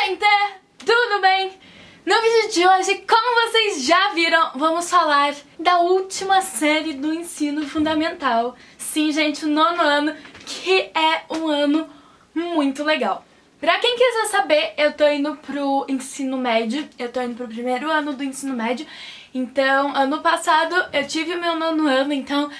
gente! Tudo bem? No vídeo de hoje, como vocês já viram, vamos falar da última série do ensino fundamental. Sim, gente, o nono ano, que é um ano muito legal. Pra quem quiser saber, eu tô indo pro ensino médio, eu tô indo pro primeiro ano do ensino médio. Então, ano passado eu tive o meu nono ano, então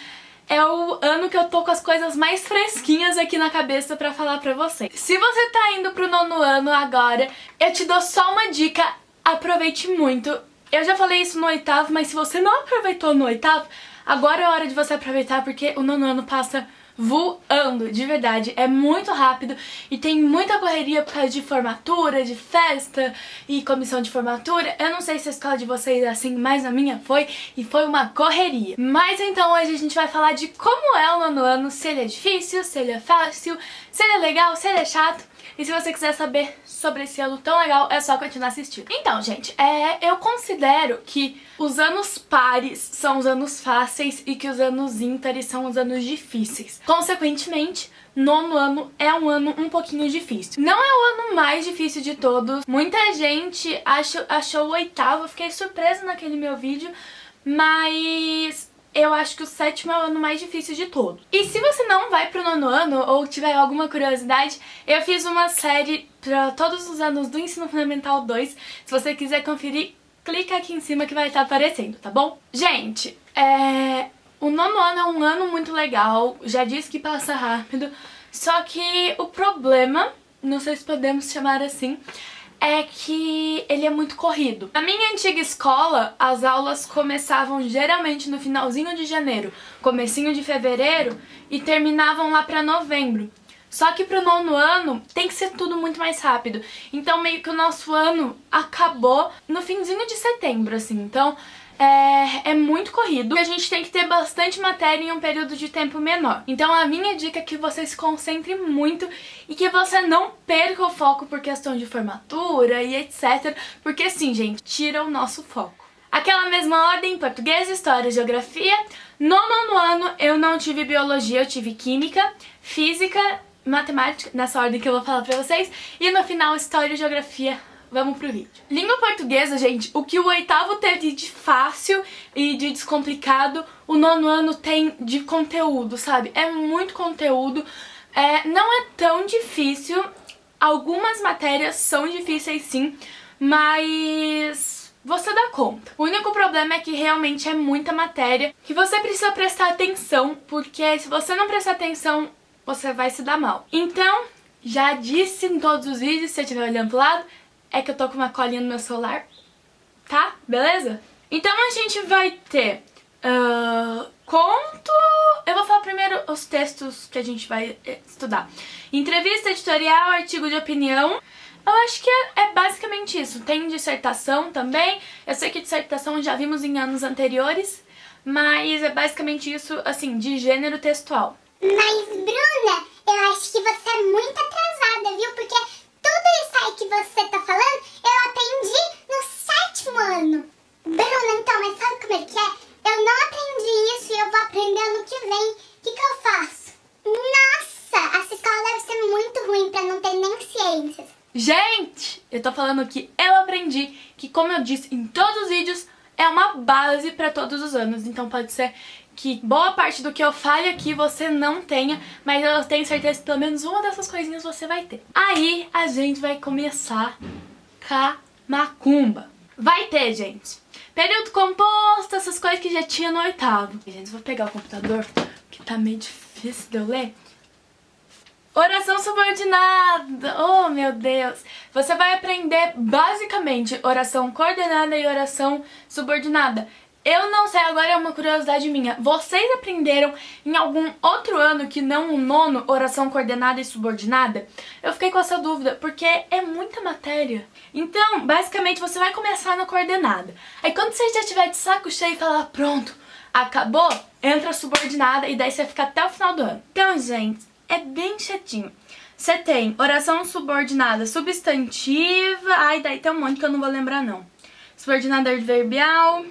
é o ano que eu tô com as coisas mais fresquinhas aqui na cabeça pra falar pra vocês. Se você tá indo pro nono ano agora, eu te dou só uma dica, aproveite muito. Eu já falei isso no oitavo, mas se você não aproveitou no oitavo, agora é hora de você aproveitar, porque o nono ano passa voando, de verdade, é muito rápido e tem muita correria por causa de formatura, de festa e comissão de formatura. Eu não sei se a escola de vocês é assim, mas a minha foi, e foi uma correria. Mas então hoje a gente vai falar de como é o nono ano, se ele é difícil, se ele é fácil, se ele é legal, se ele é chato. E se você quiser saber sobre esse ano tão legal, é só continuar assistindo. Então, gente, eu considero que os anos pares são os anos fáceis e que os anos ímpares são os anos difíceis. Consequentemente, nono ano é um ano um pouquinho difícil. Não é o ano mais difícil de todos. Muita gente achou o oitavo, eu fiquei surpresa naquele meu vídeo, mas eu acho que o sétimo é o ano mais difícil de todos. E se você não vai pro nono ano ou tiver alguma curiosidade, eu fiz uma série para todos os anos do Ensino Fundamental 2. Se você quiser conferir, clica aqui em cima que vai estar aparecendo, tá bom? Gente, o nono ano é um ano muito legal, já disse que passa rápido, só que o problema, não sei se podemos chamar assim, é que ele é muito corrido. Na minha antiga escola, as aulas começavam geralmente no finalzinho de janeiro, comecinho de fevereiro e terminavam lá pra novembro. Só que pro nono ano tem que ser tudo muito mais rápido. Então meio que o nosso ano acabou no finzinho de setembro, assim. Então é muito corrido e a gente tem que ter bastante matéria em um período de tempo menor. Então a minha dica é que você se concentre muito e que você não perca o foco por questão de formatura e etc. Porque assim, gente, tira o nosso foco. Aquela mesma ordem, português, história, geografia. No nono ano eu não tive biologia, eu tive química, física, matemática, nessa ordem que eu vou falar pra vocês. E no final, história e geografia. Vamos pro vídeo. Língua portuguesa, gente, o que o oitavo teve de fácil e de descomplicado, o nono ano tem de conteúdo, sabe? É muito conteúdo, não é tão difícil, algumas matérias são difíceis sim, mas você dá conta. O único problema é que realmente é muita matéria, que você precisa prestar atenção, porque se você não prestar atenção, você vai se dar mal. Então, já disse em todos os vídeos, se você estiver olhando pro lado, é que eu tô com uma colinha no meu celular, tá? Beleza? Então a gente vai ter conto... Eu vou falar primeiro os textos que a gente vai estudar. Entrevista, editorial, artigo de opinião. Eu acho que é basicamente isso. Tem dissertação também. Eu sei que dissertação já vimos em anos anteriores, mas é basicamente isso, assim, de gênero textual. Mas, Bruna, eu acho que você é muito atrasada, viu? Porque tudo isso aí que você tá falando, eu aprendi no 7º ano. Bruna, então, mas sabe como é que é? Eu não aprendi isso e eu vou aprender ano que vem. O que eu faço? Nossa, essa escola deve ser muito ruim pra não ter nem ciências. Gente, eu tô falando que eu aprendi que, como eu disse em todos os vídeos, é uma base pra todos os anos. Então pode ser que boa parte do que eu fale aqui você não tenha, mas eu tenho certeza que pelo menos uma dessas coisinhas você vai ter. Aí a gente vai começar com a macumba. Vai ter, gente, período composto, essas coisas que já tinha no oitavo. Gente, vou pegar o computador, que tá meio difícil de eu ler. Oração subordinada, oh meu Deus! Você vai aprender basicamente oração coordenada e oração subordinada. Eu não sei, agora é uma curiosidade minha. Vocês aprenderam em algum outro ano que não o nono, oração coordenada e subordinada? Eu fiquei com essa dúvida, porque é muita matéria. Então, basicamente, você vai começar na coordenada. Aí quando você já estiver de saco cheio e falar, pronto, acabou, entra a subordinada e daí você fica até o final do ano. Então, gente, é bem chatinho. Você tem oração subordinada substantiva, aí daí tem um monte que eu não vou lembrar não. Subordinada adverbial...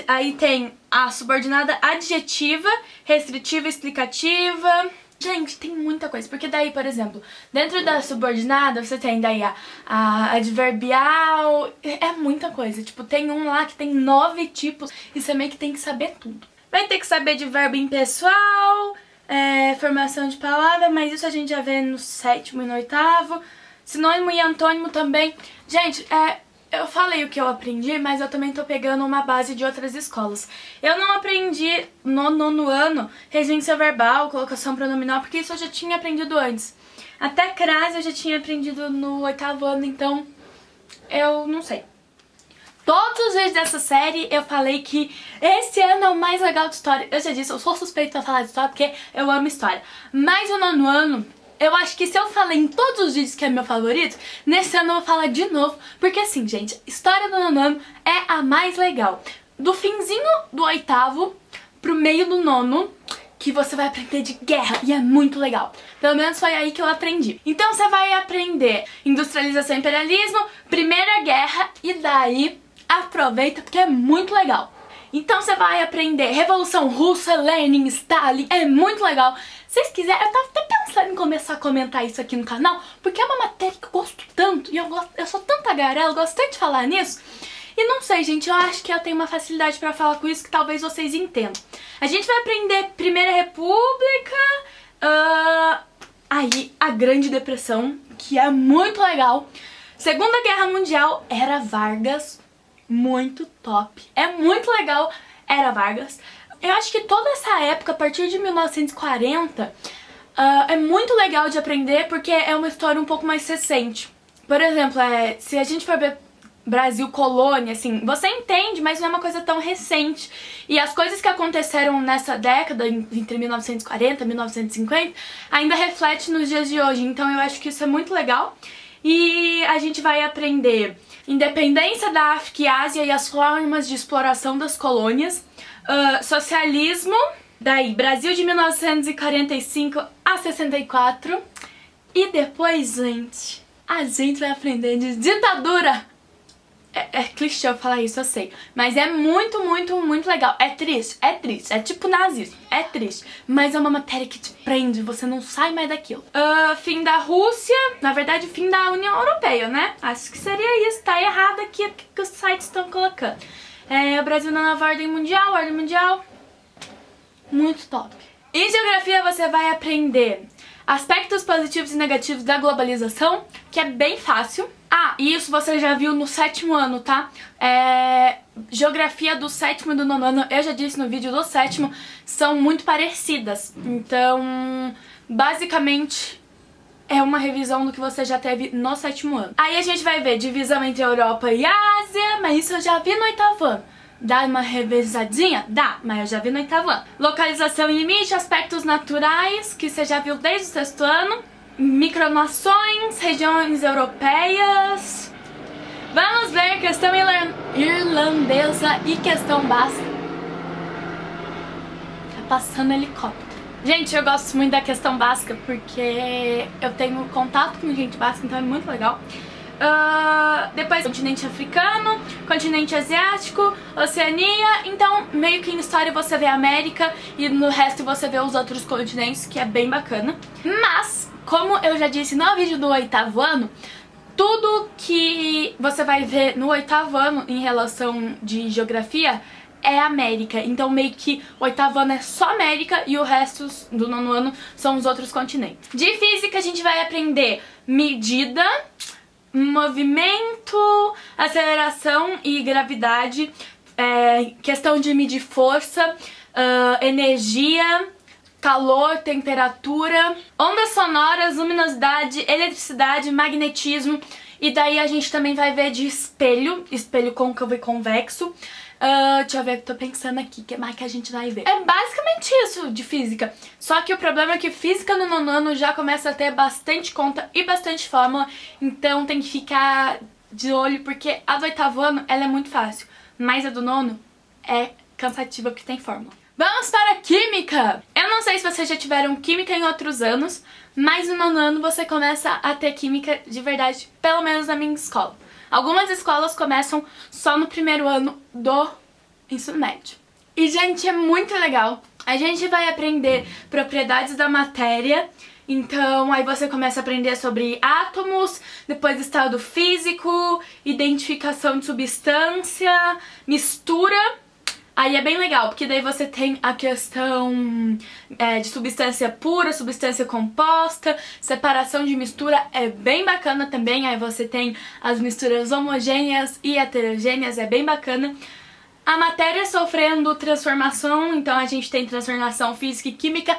Aí tem a subordinada adjetiva, restritiva, explicativa, Gente, tem muita coisa, porque daí, por exemplo, dentro da subordinada você tem daí a adverbial, é muita coisa. Tipo, tem um lá que tem 9 tipos e você meio que tem que saber tudo. Vai ter que saber de verbo impessoal, formação de palavra, mas isso a gente já vê no 7º e no 8º. Sinônimo e antônimo também. Gente, eu falei o que eu aprendi, mas eu também tô pegando uma base de outras escolas. Eu não aprendi no 9º ano regência verbal, colocação pronominal, porque isso eu já tinha aprendido antes. Até crase eu já tinha aprendido no 8º ano, então eu não sei. Todos os vídeos dessa série eu falei que esse ano é o mais legal de história. Eu já disse, eu sou suspeita pra falar de história porque eu amo história. Mas o 9º ano, eu acho que se eu falei em todos os vídeos que é meu favorito, nesse ano eu vou falar de novo. Porque assim, gente, história do 9º ano é a mais legal. Do finzinho do 8º pro meio do 9º, que você vai aprender de guerra e é muito legal. Pelo menos foi aí que eu aprendi. Então você vai aprender industrialização e imperialismo, Primeira Guerra e daí aproveita porque é muito legal. Então você vai aprender Revolução Russa, Lenin, Stalin, é muito legal. Se vocês quiserem, eu tava até pensando em começar a comentar isso aqui no canal, porque é uma matéria que eu gosto tanto, e eu sou tão tagarela, eu gosto tanto de falar nisso. E não sei, gente, eu acho que eu tenho uma facilidade pra falar com isso que talvez vocês entendam. A gente vai aprender Primeira República, aí a Grande Depressão, que é muito legal. Segunda Guerra Mundial, Era Vargas, muito top. É muito legal, Era Vargas. Eu acho que toda essa época, a partir de 1940, é muito legal de aprender porque é uma história um pouco mais recente. Por exemplo, se a gente for ver Brasil colônia, assim, você entende, mas não é uma coisa tão recente. E as coisas que aconteceram nessa década, entre 1940 e 1950, ainda refletem nos dias de hoje. Então eu acho que isso é muito legal. E a gente vai aprender independência da África e Ásia e as formas de exploração das colônias, socialismo, daí Brasil de 1945 a 64, e depois, gente, a gente vai aprender de ditadura. É clichê eu falar isso, eu sei, mas é muito, muito, muito legal. É triste, é tipo nazismo, é triste, mas é uma matéria que te prende, você não sai mais daquilo. Fim da Rússia, na verdade fim da União Europeia, né? Acho que seria isso, tá errado aqui o que os sites estão colocando. O Brasil na nova ordem mundial, muito top. Em geografia você vai aprender aspectos positivos e negativos da globalização, que é bem fácil. E isso você já viu no 7º ano, tá? Geografia do 7º e do 9º ano, eu já disse no vídeo do 7º, são muito parecidas. Então, basicamente, é uma revisão do que você já teve no 7º ano. Aí a gente vai ver divisão entre Europa e Ásia, mas isso eu já vi no 8º ano. Dá uma revezadinha? Dá, mas eu já vi no 8º ano. Localização e limite, aspectos naturais, que você já viu desde o 6º ano. Micronações, regiões europeias. Vamos ver questão irlandesa e questão basca. Tá passando helicóptero. Gente, eu gosto muito da questão basca porque eu tenho contato com gente basca, então é muito legal. Depois continente africano, continente asiático, Oceania. Então meio que em história você vê a América e no resto você vê os outros continentes, que é bem bacana. Mas, como eu já disse no vídeo do 8º ano, tudo que você vai ver no 8º ano em relação de geografia é América. Então meio que o 8º ano é só América e o resto do 9º ano são os outros continentes. De física a gente vai aprender medida, movimento, aceleração e gravidade, questão de medir força, energia, calor, temperatura, ondas sonoras, luminosidade, eletricidade, magnetismo. E daí a gente também vai ver de espelho côncavo e convexo. Deixa eu ver o que eu tô pensando aqui, o que mais que a gente vai ver. É basicamente isso de física. Só que o problema é que física no 9º ano já começa a ter bastante conta e bastante fórmula. Então tem que ficar de olho, porque a do 8º ano ela é muito fácil. Mas a do 9º é cansativa porque tem fórmula. Vamos para a química! Eu não sei se vocês já tiveram química em outros anos, mas no 9º ano você começa a ter química de verdade, pelo menos na minha escola. Algumas escolas começam só no 1º ano do ensino médio. E, gente, é muito legal. A gente vai aprender propriedades da matéria. Então, aí você começa a aprender sobre átomos, depois estado físico, identificação de substância, mistura. Aí é bem legal, porque daí você tem a questão de substância pura, substância composta, separação de mistura, é bem bacana também. Aí você tem as misturas homogêneas e heterogêneas, é bem bacana. A matéria sofrendo transformação, então a gente tem transformação física e química,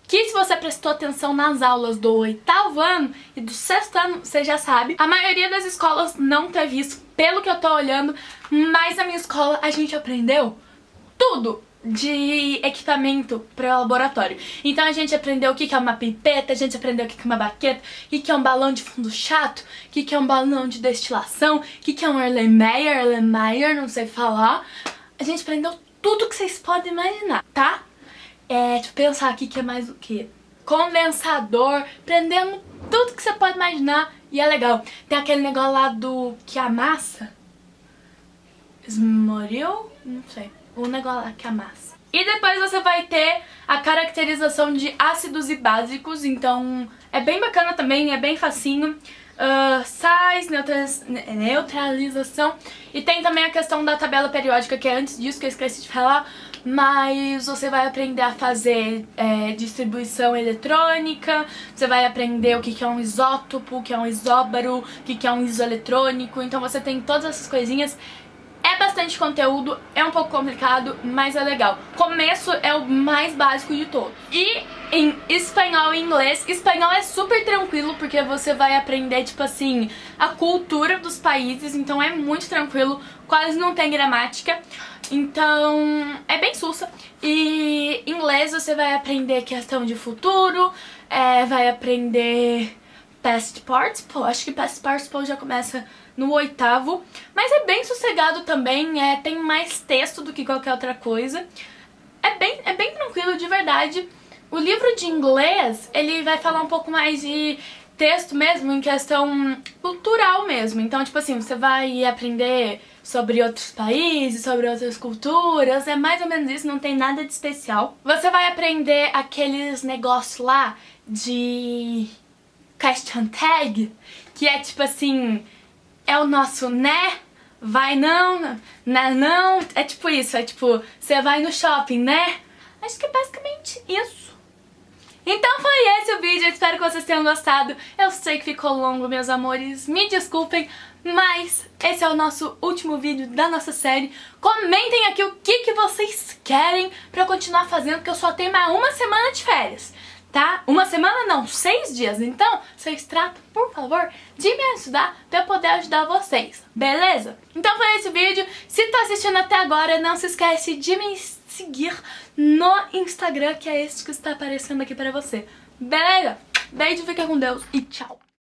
que se você prestou atenção nas aulas do 8º ano e do 6º ano, você já sabe. A maioria das escolas não teve isso, pelo que eu tô olhando, mas na minha escola a gente aprendeu tudo de equipamento para o laboratório. Então a gente aprendeu o que é uma pipeta, a gente aprendeu o que é uma baqueta, o que é um balão de fundo chato, o que é um balão de destilação, o que é um Erlenmeyer, não sei falar. A gente aprendeu tudo que vocês podem imaginar, tá? Deixa eu pensar aqui que é mais o que? Condensador, aprendemos tudo que você pode imaginar e é legal. Tem aquele negócio lá do que amassa. Esmoril? Não sei. O negócio lá que amassa. E depois você vai ter a caracterização de ácidos e básicos, então é bem bacana também, é bem facinho. Sais, neutralização. E tem também a questão da tabela periódica, que é antes disso, que eu esqueci de falar. Mas você vai aprender a fazer distribuição eletrônica, você vai aprender o que é um isótopo, o que é um isóbaro, o que é um isoeletrônico. Então você tem todas essas coisinhas. É bastante conteúdo, é um pouco complicado, mas é legal. Começo é o mais básico de todos. E em espanhol e inglês, espanhol é super tranquilo, porque você vai aprender, tipo assim, a cultura dos países, então é muito tranquilo, quase não tem gramática. Então, é bem sussa. E inglês você vai aprender questão de futuro, vai aprender past participle, acho que past participle já começa no 8º, mas é bem sossegado também, tem mais texto do que qualquer outra coisa. É bem tranquilo, de verdade. O livro de inglês, ele vai falar um pouco mais de texto mesmo, em questão cultural mesmo. Então, tipo assim, você vai aprender sobre outros países, sobre outras culturas, é mais ou menos isso, não tem nada de especial. Você vai aprender aqueles negócios lá de question tag, que é tipo assim, é o nosso né, vai não, não, é tipo isso, é tipo, você vai no shopping, né? Acho que é basicamente isso. Então foi esse o vídeo, eu espero que vocês tenham gostado. Eu sei que ficou longo, meus amores, me desculpem, mas esse é o nosso último vídeo da nossa série. Comentem aqui o que vocês querem pra eu continuar fazendo, porque eu só tenho mais uma semana de férias, tá? Uma semana não, 6 dias. Então, vocês tratam, por favor, de me ajudar pra eu poder ajudar vocês, beleza? Então foi esse o vídeo. Se tá assistindo até agora, não se esquece de me seguir no Instagram, que é esse que está aparecendo aqui pra você, beleza? Beijo, fica com Deus e tchau!